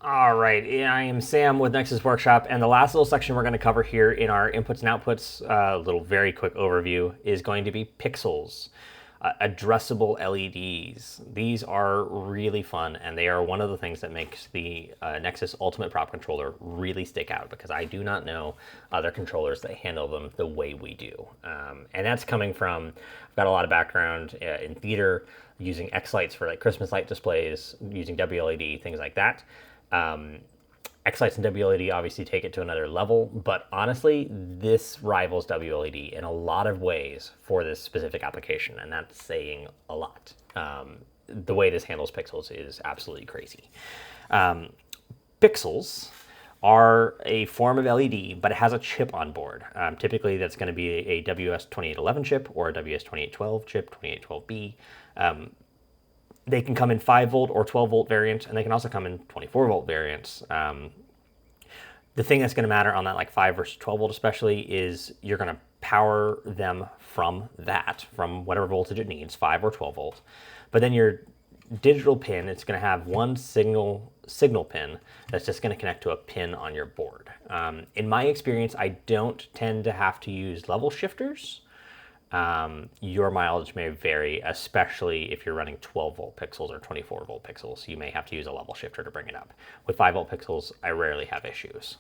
All right, I am Sam with Nexus Workshop, and the last little section we're going to cover here in our inputs and outputs, little very quick overview, is going to be pixels, addressable LEDs. These are really fun, and they are one of the things that makes the Nexus Ultimate Prop Controller really stick out, because I do not know other controllers that handle them the way we do. And that's coming from, I've got a lot of background in theater, using X lights for like Christmas light displays, using WLED, things like that. X lights and WLED obviously take it to another level, but honestly, this rivals WLED in a lot of ways for this specific application, and that's saying a lot. The way this handles pixels is absolutely crazy. Pixels are a form of LED, but it has a chip on board. Typically, that's going to be a WS2811 chip or a WS2812 chip, 2812B. They can come in 5 volt or 12 volt variants, and they can also come in 24 volt variants. The thing that's going to matter on that, like 5 versus 12 volt especially, is you're going to power them from whatever voltage it needs, 5 or 12 volt. But then your digital pin, it's going to have one signal pin that's just going to connect to a pin on your board. In my experience, I don't tend to have to use level shifters. Your mileage may vary, especially if you're running 12 volt pixels or 24 volt pixels. You may have to use a level shifter to bring it up. With 5 volt pixels, I rarely have issues.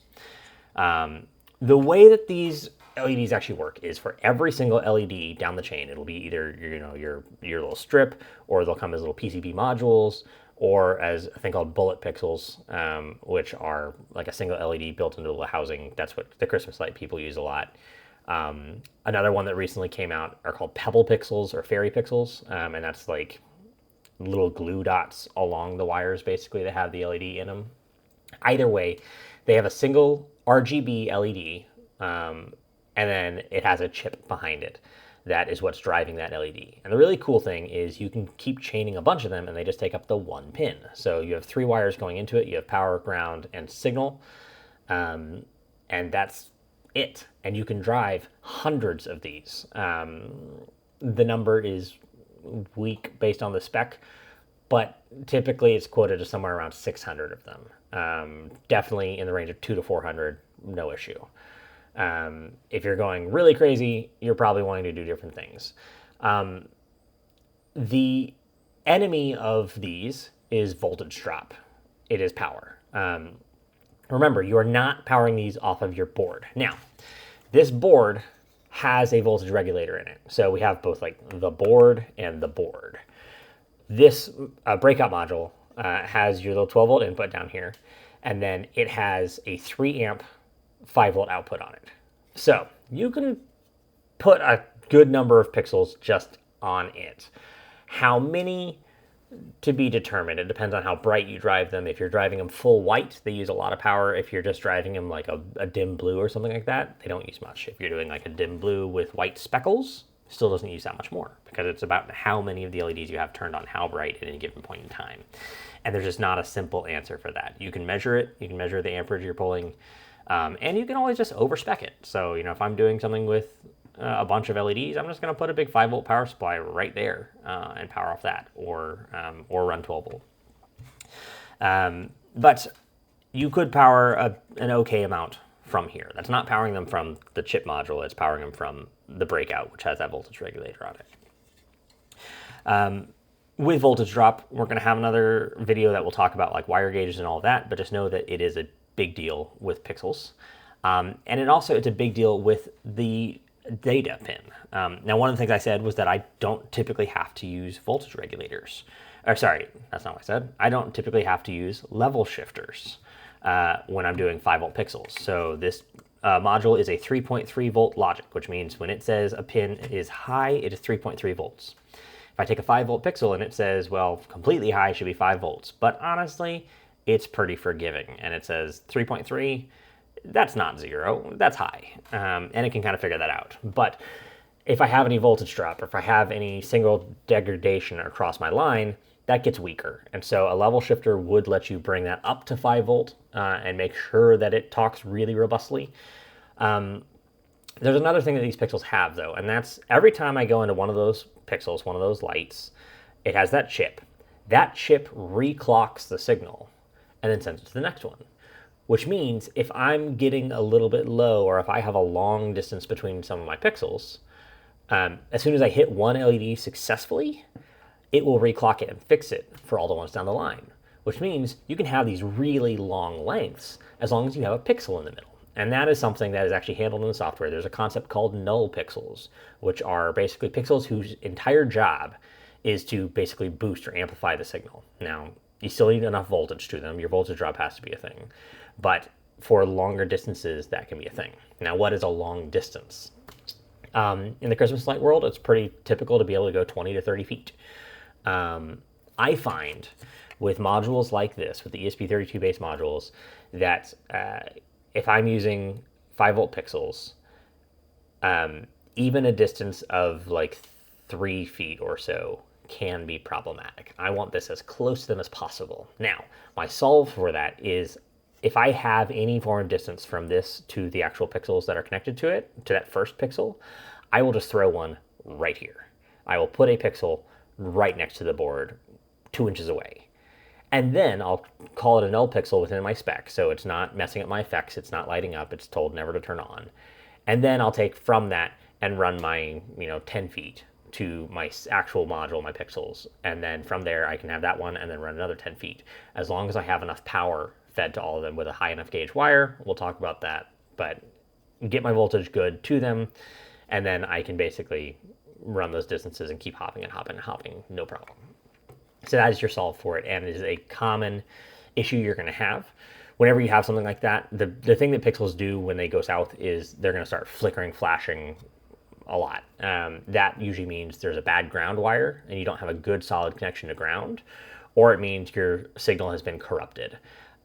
The way that these LEDs actually work is for every single LED down the chain, it'll be either your little strip, or they'll come as little PCB modules, or as a thing called bullet pixels, which are like a single LED built into the housing. That's what the Christmas light people use a lot. Another one that recently came out are called pebble pixels or fairy pixels, and that's like little glue dots along the wires basically that have the LED in them. Either way, they have a single RGB LED, and then it has a chip behind it. That is what's driving that LED. And the really cool thing is you can keep chaining a bunch of them and they just take up the one pin. So you have 3 wires going into it. You have power, ground, and signal. And that's it. And you can drive hundreds of these. The number is weak based on the spec, but typically it's quoted as somewhere around 600 of them. Definitely in the range of 200 to 400, no issue. If you're going really crazy, you're probably wanting to do different things. The enemy of these is voltage drop. It is power. Remember, you are not powering these off of your board. Now, this board has a voltage regulator in it. So we have both like the board and the board. This breakout module has your little 12 volt input down here, and then it has a 3 amp 5 volt output on it. So you can put a good number of pixels just on it. How many? To be determined. It depends on how bright you drive them. If you're driving them full white, they use a lot of power. If you're just driving them like a dim blue or something like that, they don't use much. If you're doing like a dim blue with white speckles, it still doesn't use that much more, because it's about how many of the LEDs you have turned on, how bright at any given point in time. And there's just not a simple answer for that. You can measure it. You can measure the amperage you're pulling. And you can always just overspec it. So, if I'm doing something with a bunch of LEDs, I'm just going to put a big 5 volt power supply right there and power off that, or run 12 volt. But you could power an okay amount from here. That's not powering them from the chip module. It's powering them from the breakout, which has that voltage regulator on it. With voltage drop, we're going to have another video that will talk about like wire gauges and all that, but just know that it is a big deal with pixels. And it's a big deal with the data pin. Now, one of the things I said was that I don't typically have to use voltage regulators. Or sorry, that's not what I said. I don't typically have to use level shifters when I'm doing 5 volt pixels. So this module is a 3.3 volt logic, which means when it says a pin is high, it is 3.3 volts. If I take a 5 volt pixel and it says, well, completely high should be 5 volts. But honestly, it's pretty forgiving. And it says 3.3, that's not 0, that's high. And it can kind of figure that out. But if I have any voltage drop, or if I have any single degradation across my line, that gets weaker. And so a level shifter would let you bring that up to 5 volt and make sure that it talks really robustly. There's another thing that these pixels have, though, and that's every time I go into one of those pixels, one of those lights, it has that chip. That chip reclocks the signal. and then sends it to the next one. Which means if I'm getting a little bit low, or if I have a long distance between some of my pixels, as soon as I hit one LED successfully, it will reclock it and fix it for all the ones down the line. Which means you can have these really long lengths as long as you have a pixel in the middle. And that is something that is actually handled in the software. There's a concept called null pixels, which are basically pixels whose entire job is to basically boost or amplify the signal. Now, you still need enough voltage to them. Your voltage drop has to be a thing. But for longer distances, that can be a thing. Now, what is a long distance? In the Christmas light world, it's pretty typical to be able to go 20 to 30 feet. I find with modules like this, with the ESP32 based modules, that if I'm using 5-volt pixels, even a distance of like 3 feet or so can be problematic. I want this as close to them as possible. Now, my solve for that is if I have any form of distance from this to the actual pixels that are connected to it, to that first pixel, I will just throw one right here. I will put a pixel right next to the board, 2 inches away. And then I'll call it a null pixel within my spec, so it's not messing up my effects, it's not lighting up, it's told never to turn on. And then I'll take from that and run my 10 feet to my actual module, my pixels. And then from there, I can have that one and then run another 10 feet. As long as I have enough power fed to all of them with a high enough gauge wire, we'll talk about that. But get my voltage good to them, and then I can basically run those distances and keep hopping and hopping and hopping, no problem. So that is your solve for it, and it is a common issue you're going to have. Whenever you have something like that, the thing that pixels do when they go south is they're going to start flickering, flashing a lot. That usually means there's a bad ground wire and you don't have a good solid connection to ground, or it means your signal has been corrupted.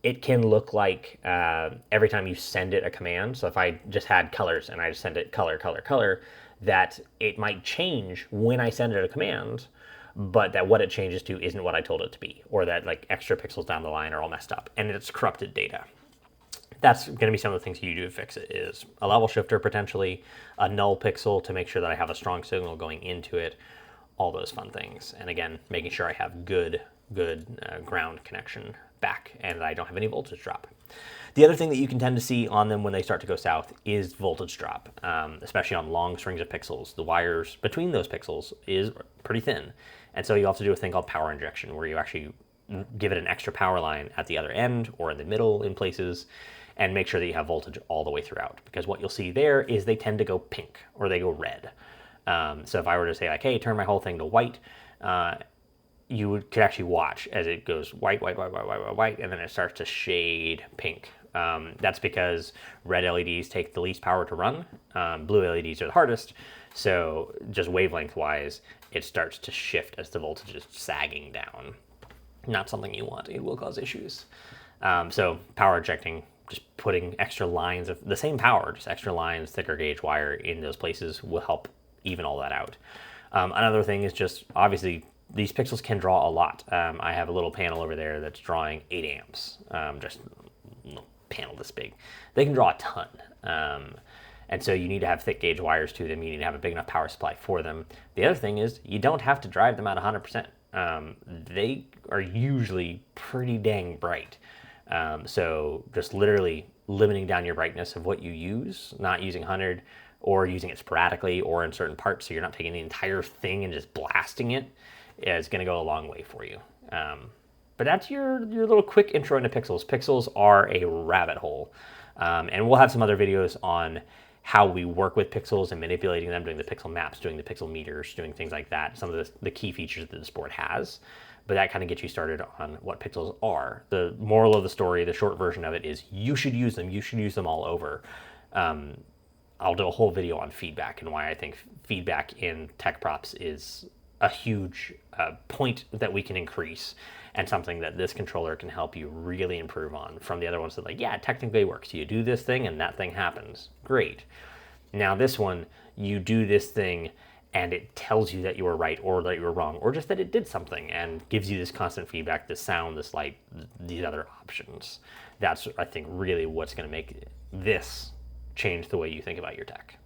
It can look like every time you send it a command, so if I just had colors and I just send it color, color, color, that it might change when I send it a command, but that what it changes to isn't what I told it to be, or that like extra pixels down the line are all messed up and it's corrupted data. That's going to be some of the things you do to fix it, is a level shifter potentially, a null pixel to make sure that I have a strong signal going into it, all those fun things. And again, making sure I have good ground connection back and I don't have any voltage drop. The other thing that you can tend to see on them when they start to go south is voltage drop, especially on long strings of pixels. The wires between those pixels is pretty thin. And so you have to do a thing called power injection, where you actually give it an extra power line at the other end or in the middle in places, and make sure that you have voltage all the way throughout. Because what you'll see there is they tend to go pink or they go red. So if I were to say like, hey, turn my whole thing to white, you could actually watch as it goes white, white, white, white, white, white, white, and then it starts to shade pink. That's because red LEDs take the least power to run. Blue LEDs are the hardest. So just wavelength wise, it starts to shift as the voltage is sagging down. Not something you want. It will cause issues. So power injecting, just putting extra lines of the same power, just extra lines, thicker gauge wire in those places will help even all that out. Another thing is just obviously these pixels can draw a lot. I have a little panel over there that's drawing 8 amps, just a panel this big. They can draw a ton. And so you need to have thick gauge wires to them. You need to have a big enough power supply for them. The other thing is you don't have to drive them at 100%. They are usually pretty dang bright. So just literally limiting down your brightness of what you use, not using 100 or using it sporadically or in certain parts, so you're not taking the entire thing and just blasting it, is going to go a long way for you. But that's your little quick intro into pixels. Pixels are a rabbit hole. And we'll have some other videos on how we work with pixels and manipulating them, doing the pixel maps, doing the pixel meters, doing things like that, some of the key features that this board has. But that kind of gets you started on what pixels are. The moral of the story, the short version of it, is you should use them. You should use them all over. I'll do a whole video on feedback and why I think feedback in tech props is a huge point that we can increase, and something that this controller can help you really improve on from the other ones that, like, yeah, it technically works. You do this thing and that thing happens. Great. Now this one, you do this thing and it tells you that you were right or that you were wrong, or just that it did something and gives you this constant feedback, this sound, this light, these other options. That's, I think, really what's going to make this change the way you think about your tech.